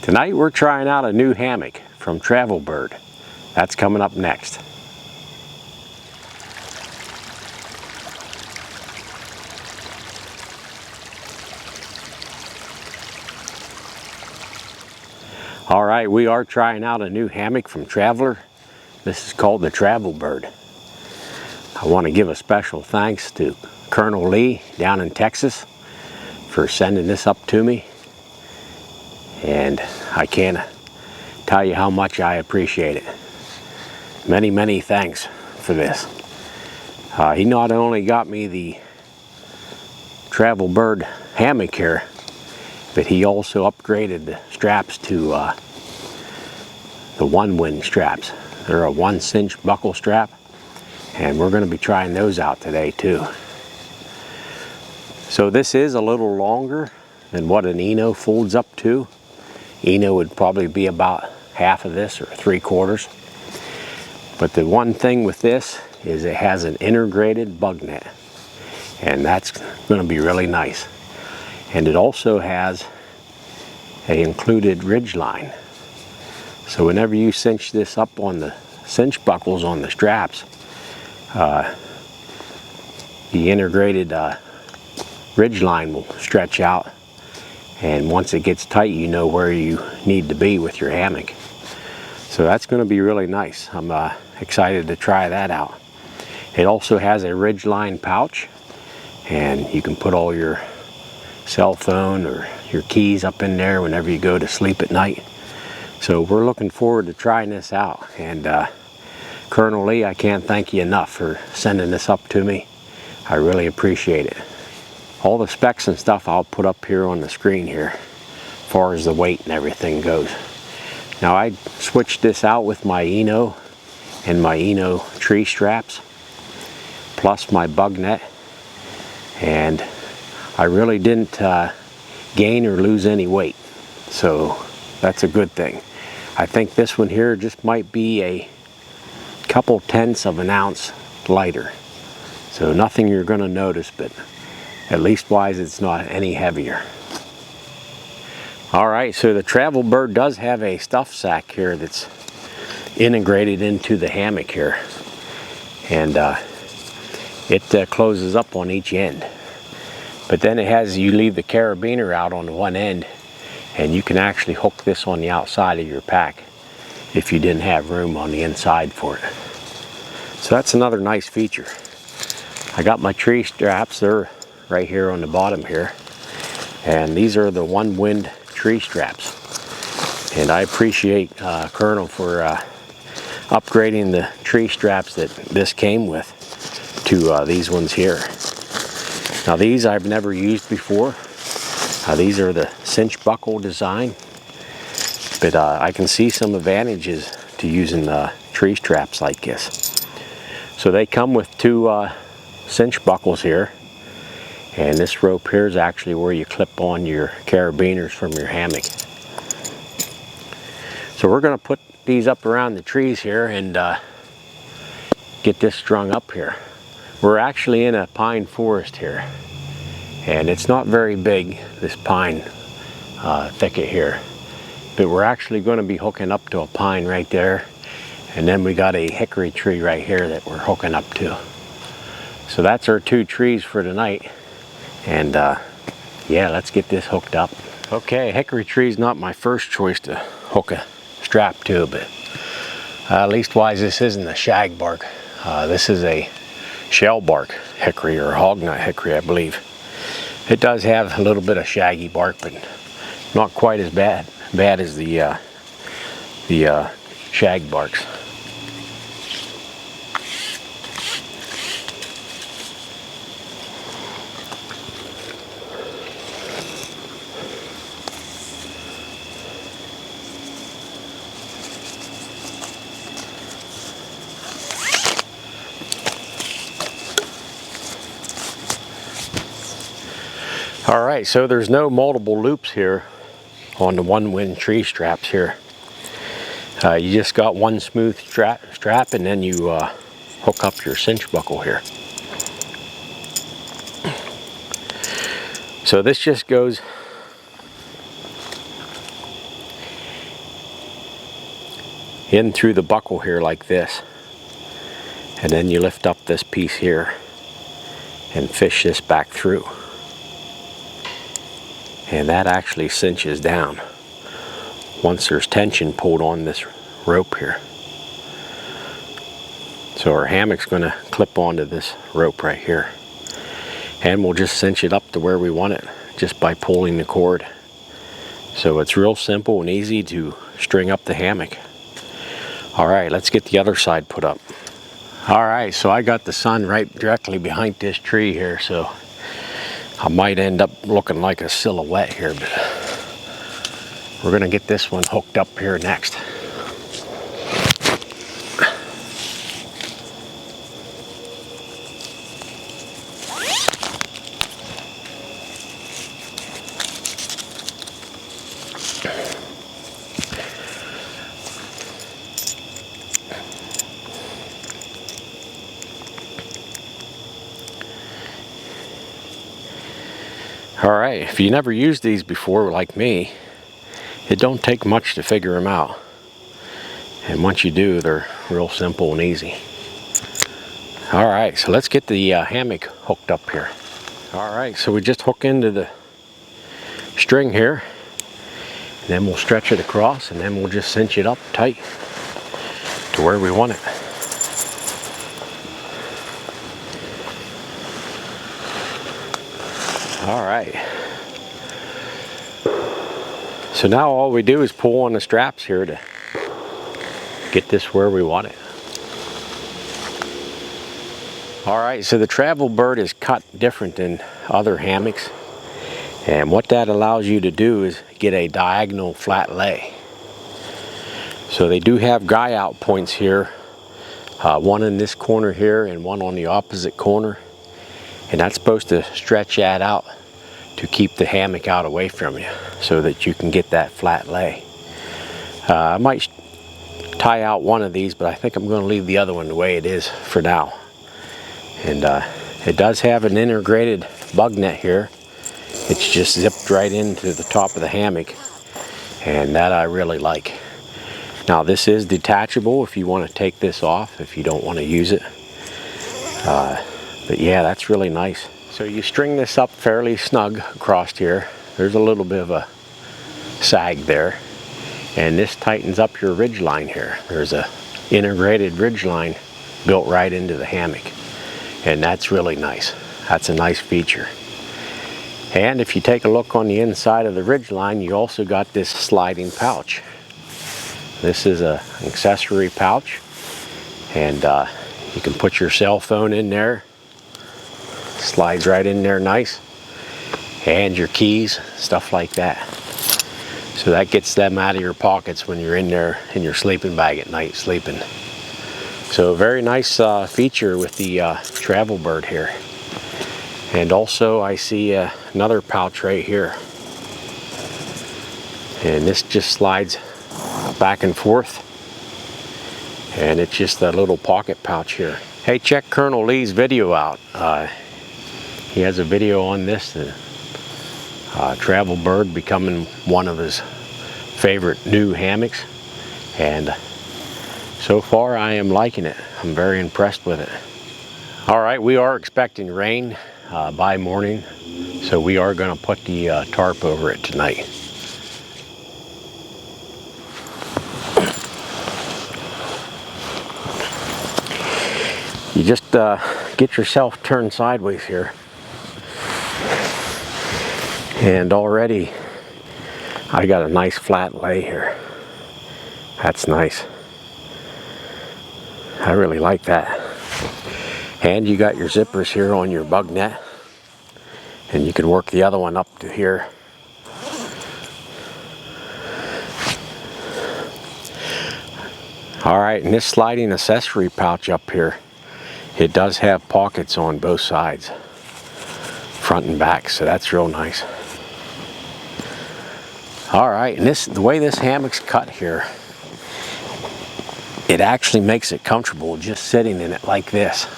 Tonight we're trying out a new hammock from TravelBird. That's coming up next. All right, we are trying out a new hammock from Traveler. This is called the TravelBird. I want to give a special thanks to Kernel Lee down in Texas for sending this up to me. And I can't tell you how much I appreciate it. Many, many thanks for this. He not only got me the TravelBird hammock here, but he also upgraded the straps to the one-wind straps. They're a 1-cinch buckle strap, and we're going to be trying those out today too. So this is a little longer than what an Eno folds up to. Eno would probably be about half of this or 3/4. But the one thing with this is it has an integrated bug net, and that's going to be really nice. And it also has an included ridge line. So whenever you cinch this up on the cinch buckles on the straps, the integrated ridge line will stretch out, and once it gets tight, you know where you need to be with your hammock. So that's going to be really nice. I'm excited to try that out. It also has a ridge line pouch, and you can put all your cell phone or your keys up in there whenever you go to sleep at night. So we're looking forward to trying this out. And Kernel Lee, I can't thank you enough for sending this up to me. I really appreciate it. All the specs and stuff I'll put up here on the screen here, as far as the weight and everything goes. Now I switched this out with my Eno and my Eno tree straps, plus my bug net, and I really didn't gain or lose any weight, so that's a good thing. I think this one here just might be a couple tenths of an ounce lighter, so nothing you're going to notice, but at least wise it's not any heavier. Alright, so the TravelBird does have a stuff sack here that's integrated into the hammock here, and it closes up on each end. But then it has, you leave the carabiner out on one end, and you can actually hook this on the outside of your pack if you didn't have room on the inside for it. So that's another nice feature. I got my tree straps, they're right here on the bottom here, and these are the one-wind tree straps. And I appreciate Kernel for upgrading the tree straps that this came with to these ones here. Now these I've never used before. These are the cinch buckle design, but I can see some advantages to using tree straps like this. So they come with two cinch buckles here, and this rope here is actually where you clip on your carabiners from your hammock. So we're going to put these up around the trees here and get this strung up here. We're actually in a pine forest here, and it's not very big, this pine thicket here, but we're actually going to be hooking up to a pine right there, and then we got a hickory tree right here that we're hooking up to. So that's our two trees for tonight, and yeah, let's get this hooked up. Okay, hickory tree is not my first choice to hook a strap to, but leastwise this isn't a shag bark. This is a shell bark hickory, or hognut hickory, I believe. It does have a little bit of shaggy bark, but not quite as bad as the shag barks. Alright, so there's no multiple loops here on the one-wind tree straps here. You just got one smooth strap, and then you hook up your cinch buckle here. So this just goes in through the buckle here like this, and then you lift up this piece here and fish this back through, and that actually cinches down once there's tension pulled on this rope here. So our hammock's going to clip onto this rope right here, and we'll just cinch it up to where we want it just by pulling the cord. So it's real simple and easy to string up the hammock. Alright, let's get the other side put up. Alright, so I got the sun right directly behind this tree here, so I might end up looking like a silhouette here, but we're going to get this one hooked up here next. Alright, if you never used these before like me, it don't take much to figure them out. And once you do, they're real simple and easy. Alright, so let's get the hammock hooked up here. Alright, so we just hook into the string here, and then we'll stretch it across, and then we'll just cinch it up tight to where we want it. Alright, so now all we do is pull on the straps here to get this where we want it. Alright, so the TravelBird is cut different than other hammocks, and what that allows you to do is get a diagonal flat lay. So they do have guy out points here, one in this corner here and one on the opposite corner. And that's supposed to stretch that out to keep the hammock out away from you so that you can get that flat lay. I might tie out one of these, but I think I'm going to leave the other one the way it is for now. And it does have an integrated bug net here. It's just zipped right into the top of the hammock, and that I really like. Now this is detachable if you want to take this off if you don't want to use it. But yeah, that's really nice. So you string this up fairly snug across here. There's a little bit of a sag there. And this tightens up your ridge line here. There's a integrated ridge line built right into the hammock. And that's really nice. That's a nice feature. And if you take a look on the inside of the ridge line, you also got this sliding pouch. This is an accessory pouch. And you can put your cell phone in there. Slides right in there nice, and your keys, stuff like that. So that gets them out of your pockets when you're in there in your sleeping bag at night sleeping. So very nice feature with the TravelBird here. And also I see another pouch right here, and this just slides back and forth, and it's just a little pocket pouch here. Hey, check Kernel Lee's video out. He has a video on this, the TravelBird becoming one of his favorite new hammocks, and so far I am liking it. I'm very impressed with it. Alright, we are expecting rain by morning, so we are going to put the tarp over it tonight. You just get yourself turned sideways here. And already I got a nice flat lay here. That's nice. I really like that. And you got your zippers here on your bug net, and you can work the other one up to here. Alright, and this sliding accessory pouch up here, it does have pockets on both sides, front and back, so that's real nice. Alright, and the way this hammock's cut here, it actually makes it comfortable just sitting in it like this.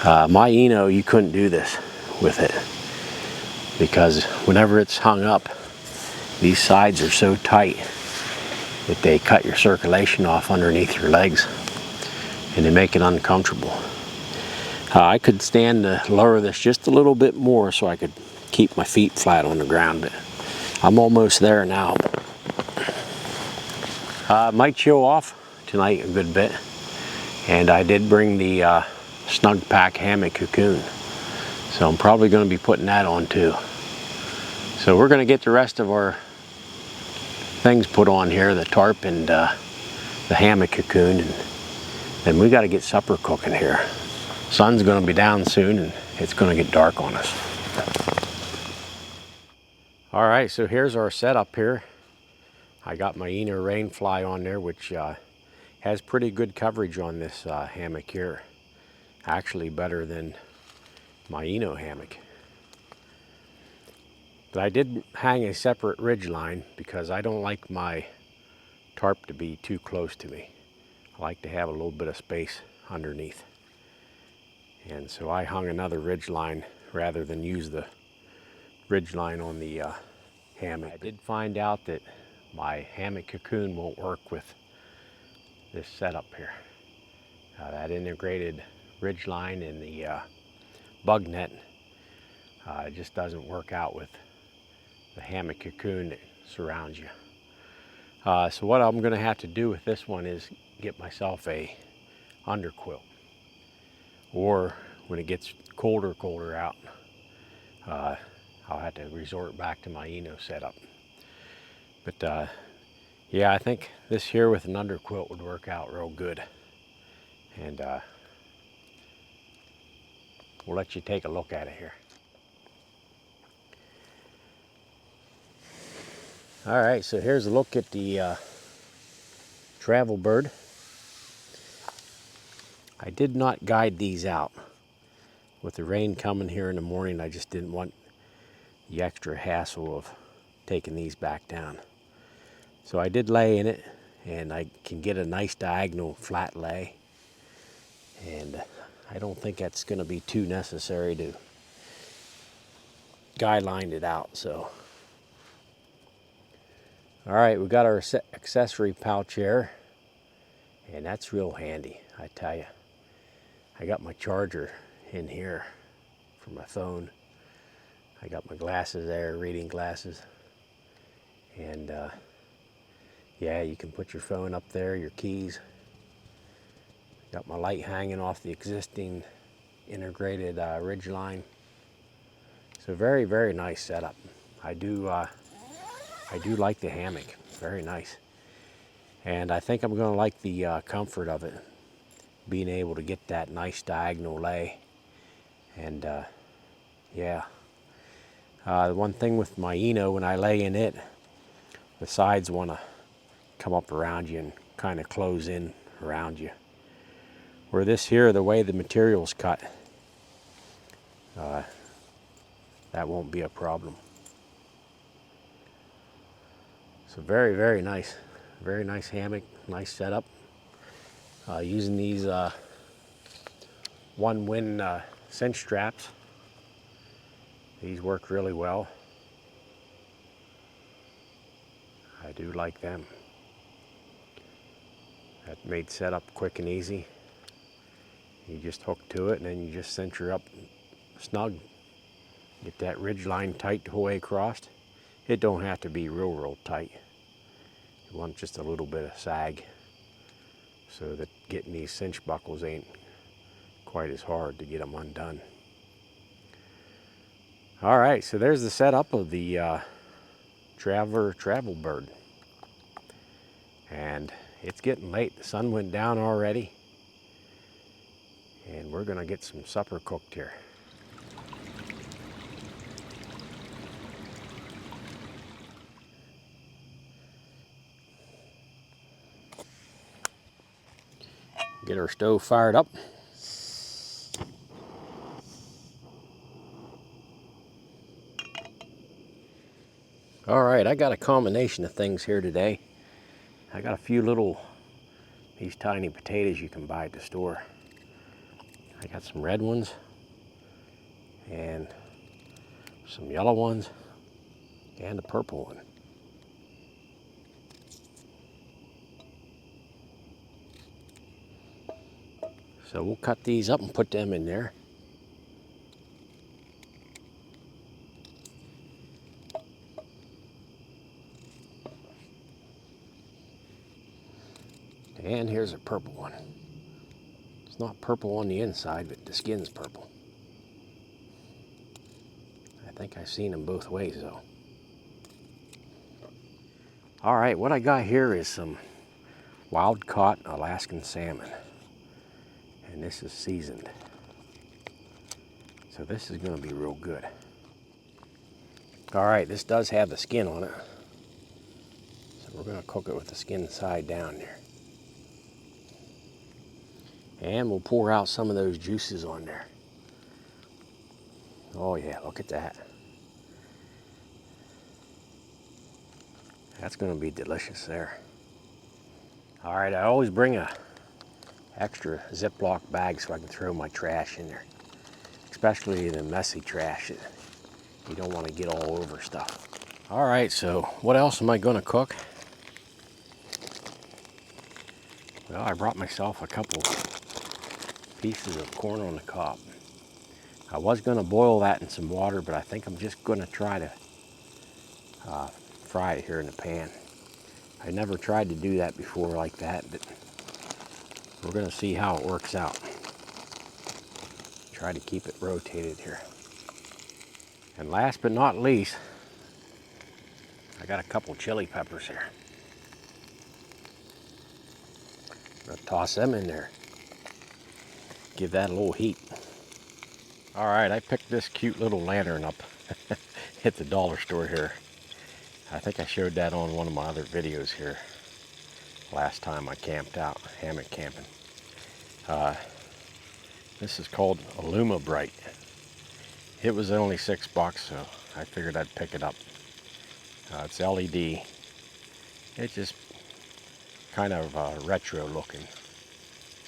My Eno, you couldn't do this with it, because whenever it's hung up, these sides are so tight that they cut your circulation off underneath your legs and they make it uncomfortable. I could stand to lower this just a little bit more so I could keep my feet flat on the ground, but I'm almost there now. Might chill off tonight a good bit, and I did bring the Snug Pack hammock cocoon, so I'm probably going to be putting that on too. So we're going to get the rest of our things put on here, the tarp and the hammock cocoon, and then we got to get supper cooking here. Sun's going to be down soon and it's going to get dark on us. All right, so here's our setup here. I got my Eno Rainfly on there, which has pretty good coverage on this hammock here. Actually better than my Eno hammock. But I did hang a separate ridge line because I don't like my tarp to be too close to me. I like to have a little bit of space underneath. And so I hung another ridge line rather than use the ridge line on the hammock. I did find out that my hammock cocoon won't work with this setup here. That integrated ridge line and the bug net just doesn't work out with the hammock cocoon that surrounds you. So what I'm going to have to do with this one is get myself a underquilt, or when it gets colder out, I'll have to resort back to my Eno setup. But yeah, I think this here with an underquilt would work out real good. And we'll let you take a look at it here. All right, so here's a look at the TravelBird. I did not guide these out. With the rain coming here in the morning, I just didn't want the extra hassle of taking these back down. So I did lay in it, and I can get a nice diagonal flat lay. And I don't think that's going to be too necessary to guideline it out. So, all right, we got our accessory pouch here, and that's real handy, I tell you. I got my charger in here for my phone. I got my glasses there, reading glasses, and yeah, you can put your phone up there, your keys. Got my light hanging off the existing integrated ridge line. So very, very nice setup. I do like the hammock, very nice. And I think I'm going to like the comfort of it, being able to get that nice diagonal lay. And yeah, the one thing with my Eno, when I lay in it, the sides want to come up around you and kind of close in around you. Where this here, the way the material's cut, that won't be a problem. So very, very nice. Very nice hammock, nice setup. Using these one-win cinch straps. These work really well. I do like them. That made setup quick and easy. You just hook to it and then you just cinch her up snug. Get that ridge line tight the whole way across. It don't have to be real tight. You want just a little bit of sag so that getting these cinch buckles ain't quite as hard to get them undone. All right, so there's the setup of the TravelBird. And it's getting late. The sun went down already. And we're gonna get some supper cooked here. Get our stove fired up. All right, I got a combination of things here today. I got a few these tiny potatoes you can buy at the store. I got some red ones and some yellow ones and a purple one. So we'll cut these up and put them in there. And here's a purple one. It's not purple on the inside, but the skin's purple. I think I've seen them both ways though. All right, what I got here is some wild caught Alaskan salmon. And this is seasoned. So this is gonna be real good. All right, this does have the skin on it. So we're gonna cook it with the skin side down there. And we'll pour out some of those juices on there. Oh yeah, look at that. That's gonna be delicious there. All right, I always bring a extra Ziploc bag so I can throw my trash in there. Especially the messy trash. You don't want to get all over stuff. All right, so what else am I gonna cook? Well, I brought myself a couple pieces of corn on the cob. I was gonna boil that in some water, but I think I'm just gonna try to fry it here in the pan. I never tried to do that before like that, but we're gonna see how it works out. Try to keep it rotated here. And last but not least, I got a couple chili peppers here. I'm gonna toss them in there. Give that a little heat. All right, I picked this cute little lantern up at the dollar store here. I think I showed that on one of my other videos here last time I camped out, hammock camping. This is called Illuma Bright. It was only $6, so I figured I'd pick it up. It's LED. It's just kind of retro looking,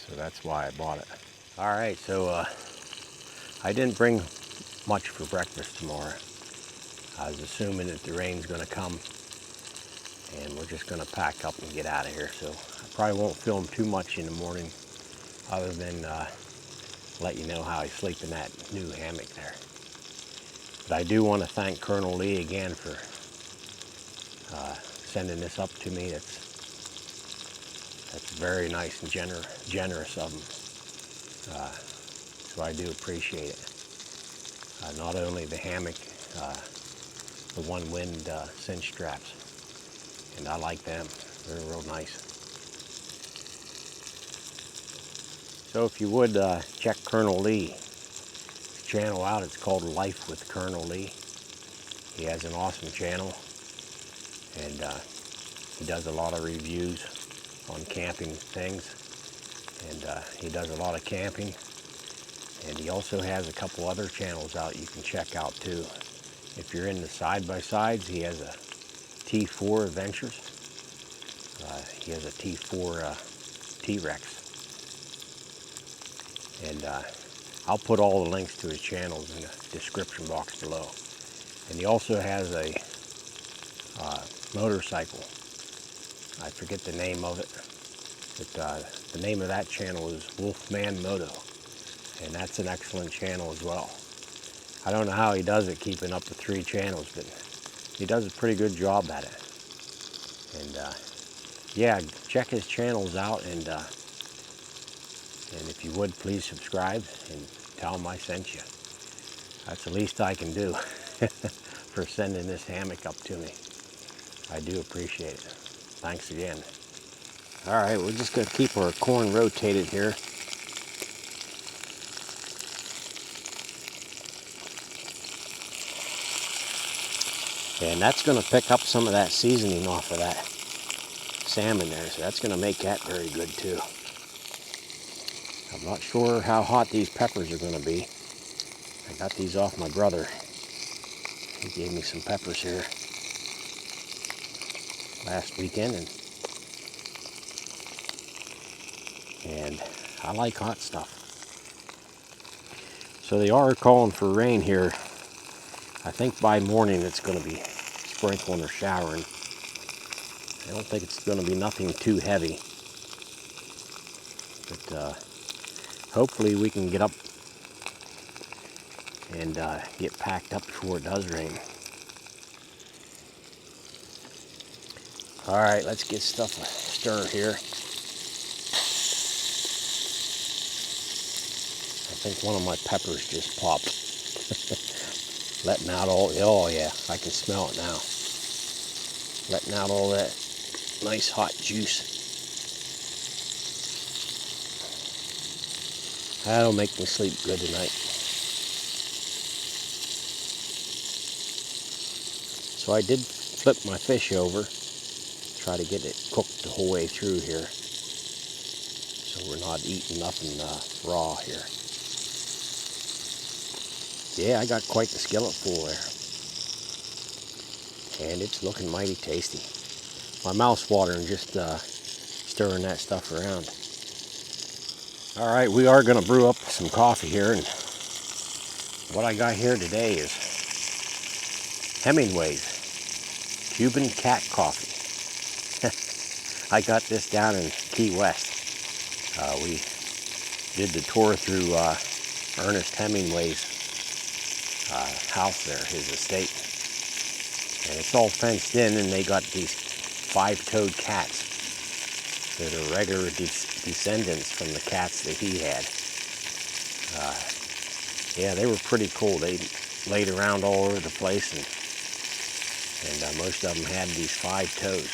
so that's why I bought it. All right, so I didn't bring much for breakfast tomorrow. I was assuming that the rain's gonna come and we're just gonna pack up and get out of here. So I probably won't film too much in the morning other than let you know how I sleep in that new hammock there. But I do want to thank Kernel Lee again for sending this up to me. That's very nice and generous of him. So I do appreciate it. Not only the hammock, the one wind cinch straps, and I like them. They're real nice. So if you would check Kernel Lee's channel out, it's called Life with Kernel Lee. He has an awesome channel, and he does a lot of reviews on camping things, and he does a lot of camping, and he also has a couple other channels out you can check out too. If you're into side-by-sides, he has a T4 Adventures. He has a T4 T-Rex. And I'll put all the links to his channels in the description box below. And he also has a motorcycle. I forget the name of it, but the name of that channel is Wolfman Moto. And that's an excellent channel as well. I don't know how he does it, keeping up the 3 channels, but he does a pretty good job at it. And yeah, check his channels out, and if you would, please subscribe and tell him I sent you. That's the least I can do for sending this hammock up to me. I do appreciate it. Thanks again. All right, we're just gonna keep our corn rotated here. And that's gonna pick up some of that seasoning off of that salmon there, so that's gonna make that very good too. I'm not sure how hot these peppers are gonna be. I got these off my brother. He gave me some peppers here last weekend, and I like hot stuff. So they are calling for rain here. I think by morning it's going to be sprinkling or showering. I don't think it's going to be nothing too heavy. But hopefully we can get up and get packed up before it does rain. All right, let's get stuff stir here. I think one of my peppers just popped. Letting out all, oh yeah, I can smell it now. Letting out all that nice hot juice. That'll make me sleep good tonight. So I did flip my fish over, try to get it cooked the whole way through here, so we're not eating nothing raw here. Yeah, I got quite the skillet full there, and it's looking mighty tasty. My mouth's watering just stirring that stuff around. All right, we are going to brew up some coffee here, and what I got here today is Hemingway's Cuban Cat Coffee. I got this down in Key West. We did the tour through Ernest Hemingway's house there, his estate. And it's all fenced in, and they got these 5-toed cats that are regular descendants from the cats that he had. Yeah, they were pretty cool. They laid around all over the place, and most of them had these 5 toes.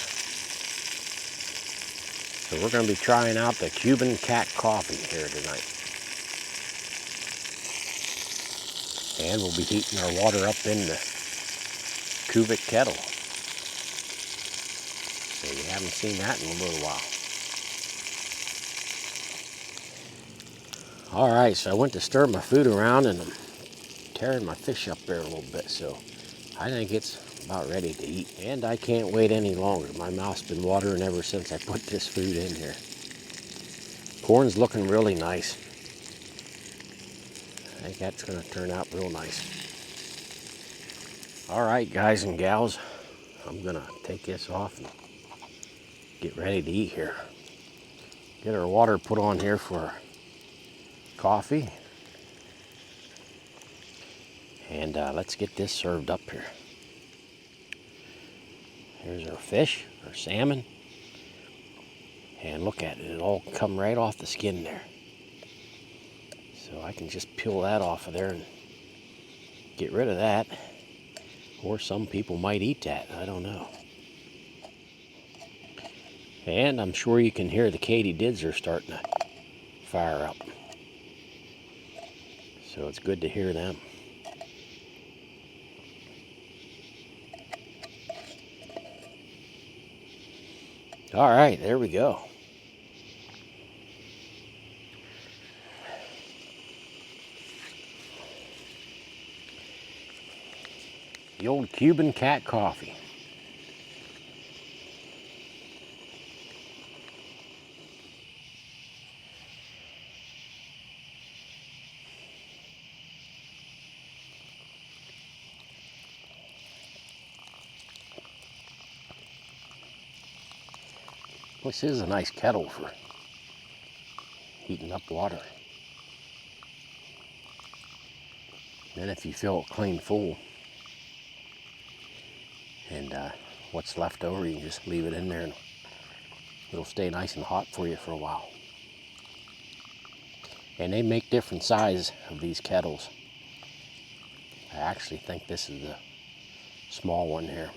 So we're going to be trying out the Cuban Cat Coffee here tonight. And we'll be heating our water up in the Cubic kettle. So you haven't seen that in a little while. All right, so I went to stir my food around, and I'm tearing my fish up there a little bit, so I think it's about ready to eat. And I can't wait any longer. My mouth's been watering ever since I put this food in here. Corn's looking really nice. I think that's going to turn out real nice. All right, guys and gals, I'm going to take this off and get ready to eat here. Get our water put on here for coffee. And let's get this served up here. Here's our fish, our salmon. And look at it, it all come right off the skin there. So I can just peel that off of there and get rid of that. Or some people might eat that, I don't know. And I'm sure you can hear the katydids are starting to fire up. So it's good to hear them. All right, there we go. The old Cuban Cat Coffee. This is a nice kettle for heating up water. Then if you fill it clean full, and what's left over, you can just leave it in there and it'll stay nice and hot for you for a while. And they make different sizes of these kettles. I actually think this is the small one here.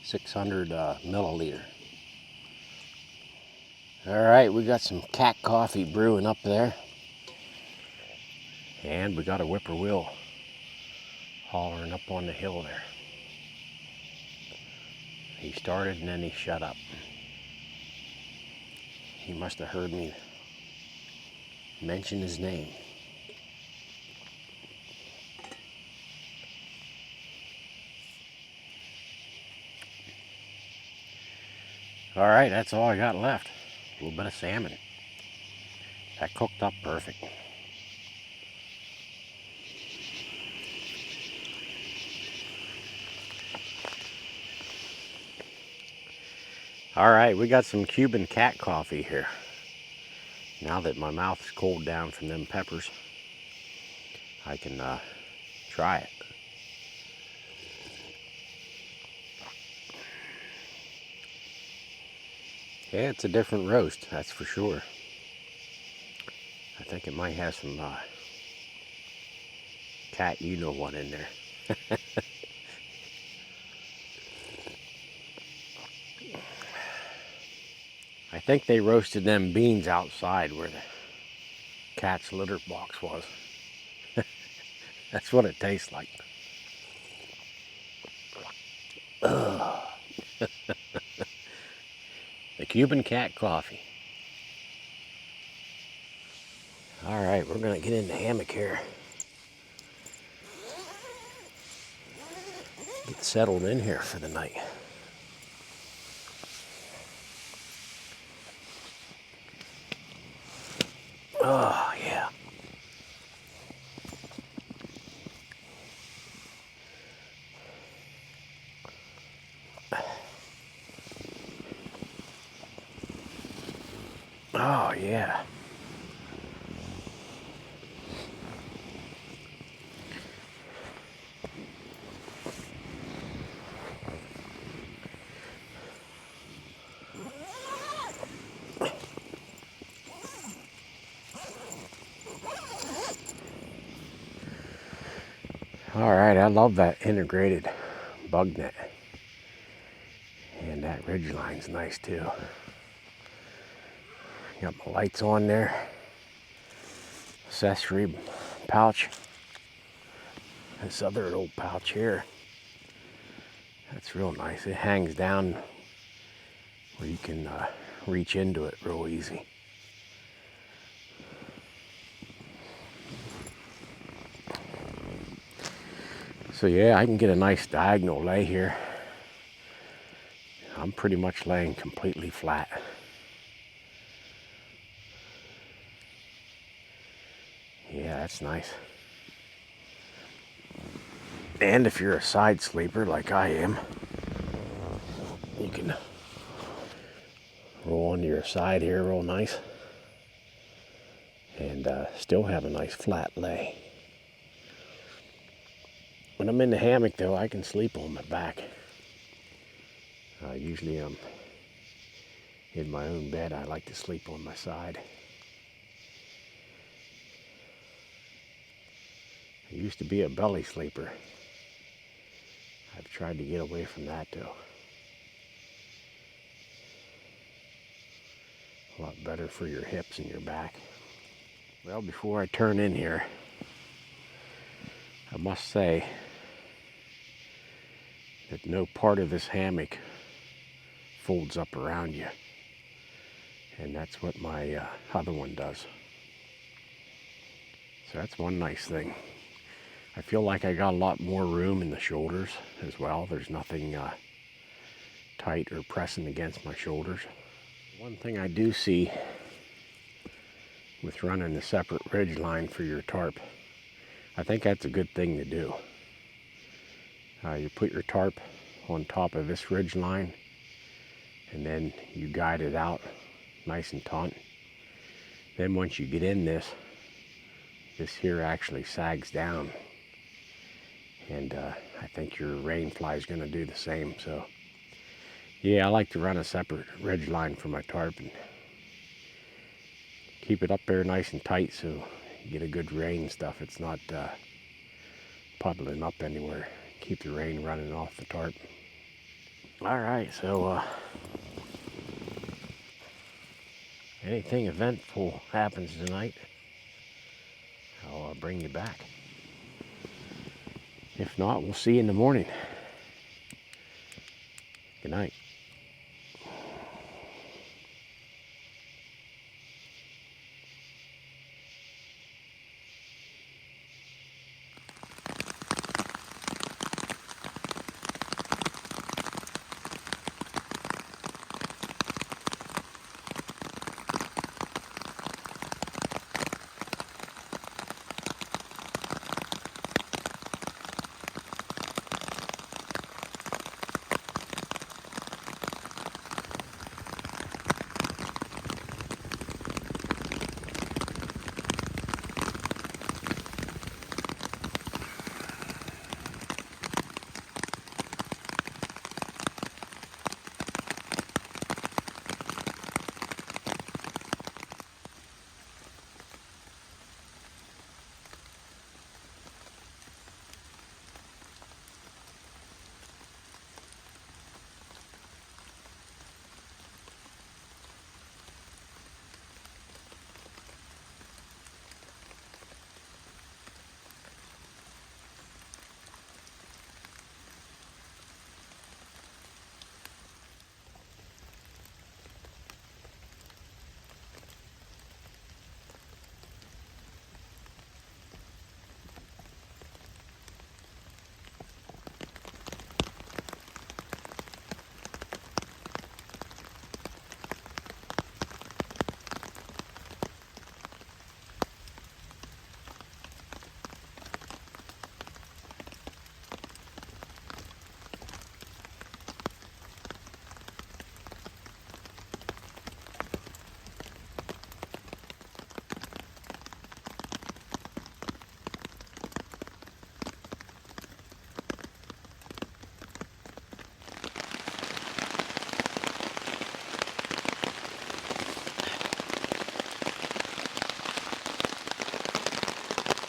600 milliliter. All right, we got some cat coffee brewing up there. And we got a whippoorwill hollering up on the hill there. He started and then he shut up. He must have heard me mention his name. All right, that's all I got left. A little bit of salmon. That cooked up perfect. All right, we got some Cuban cat coffee here. Now that my mouth is cooled down from them peppers, I can try it. Yeah, it's a different roast, that's for sure. I think it might have some cat you-know-what in there. I think they roasted them beans outside where the cat's litter box was. That's what it tastes like. Ugh. The Cuban cat coffee. All right, we're gonna get in the hammock here. Get settled in here for the night. Oh, yeah. Oh, yeah. All right, I love that integrated bug net. And that ridgeline's nice too. Got my lights on there. Accessory pouch. This other little pouch here. That's real nice. It hangs down where you can reach into it real easy. So yeah, I can get a nice diagonal lay here. I'm pretty much laying completely flat. Yeah, that's nice. And if you're a side sleeper like I am, you can roll onto your side here real nice and still have a nice flat lay. When I'm in the hammock though, I can sleep on my back. Usually I'm in my own bed. I like to sleep on my side. I used to be a belly sleeper. I've tried to get away from that though. A lot better for your hips and your back. Well, before I turn in here, I must say that no part of this hammock folds up around you. And that's what my other one does. So that's one nice thing. I feel like I got a lot more room in the shoulders as well. There's nothing tight or pressing against my shoulders. One thing I do see with running a separate ridge line for your tarp, I think that's a good thing to do. You put your tarp on top of this ridge line and then you guide it out nice and taut. Then once you get in this here actually sags down. And I think your rain fly is going to do the same. So yeah, I like to run a separate ridge line for my tarp and keep it up there nice and tight so you get a good rain stuff. It's not puddling up anywhere. Keep the rain running off the tarp. All right, so anything eventful happens tonight, I'll bring you back. If not, we'll see you in the morning. Good night.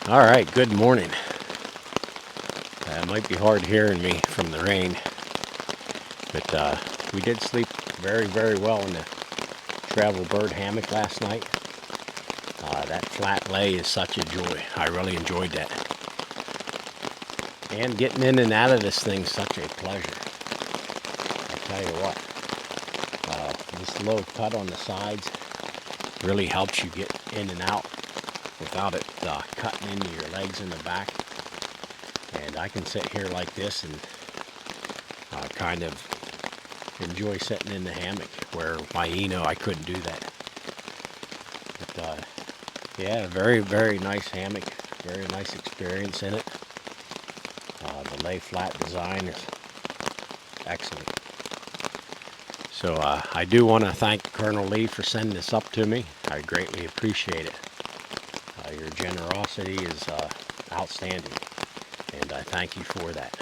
All right, good morning. It might be hard hearing me from the rain, but we did sleep very, very well in the TravelBird hammock last night. That flat lay is such a joy. I really enjoyed that. And getting in and out of this thing is such a pleasure. I tell you what, this little cut on the sides really helps you get in and out without it cutting into your legs in the back. And I can sit here like this and kind of enjoy sitting in the hammock, where my I couldn't do that. But yeah, very, very nice hammock, very nice experience in it. The lay flat design is excellent. So I do want to thank Kernel Lee for sending this up to me. I greatly appreciate it. Your generosity is outstanding, and I thank you for that.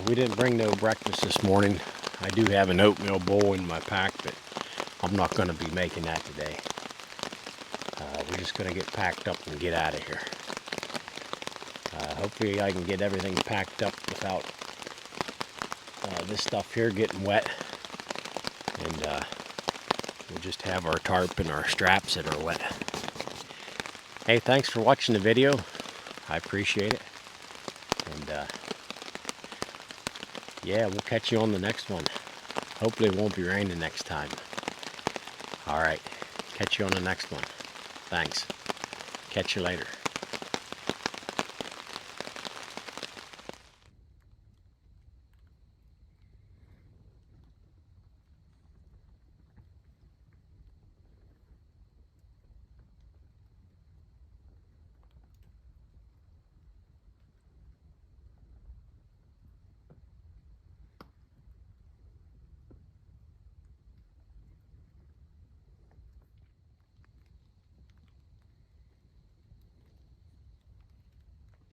We didn't bring no breakfast this morning. I do have an oatmeal bowl in my pack, but I'm not going to be making that today. We're just going to get packed up and get out of here. Hopefully I can get everything packed up without this stuff here getting wet, and we'll just have our tarp and our straps that are wet. Hey, thanks for watching the video. I appreciate it. And yeah, we'll catch you on the next one. Hopefully it won't be raining next time. All right, catch you on the next one. Thanks. Catch you later.